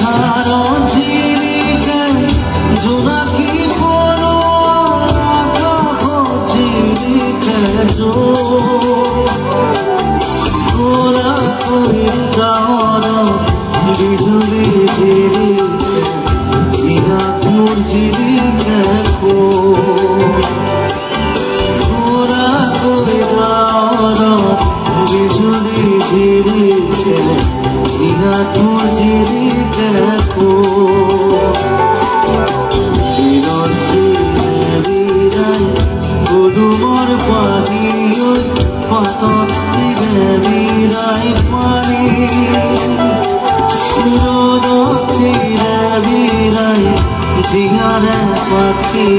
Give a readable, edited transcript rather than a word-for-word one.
নিহাৰ জিৰিকে জোনাকি পড়ো আকাশ জিৰিকে গোলা কই গাঁৱৰ বিজুলী জিৰিকে দিনত মোৰ জিৰিকে গোলা কই গাঁৱৰ বিজুলী জিৰিকে দিনত মোৰ জিৰিকে পদুমৰ পানী পাতত দিলে বিৰাই পানী ৰ'দত দিলে বিৰাই জিঙাৰে পাখি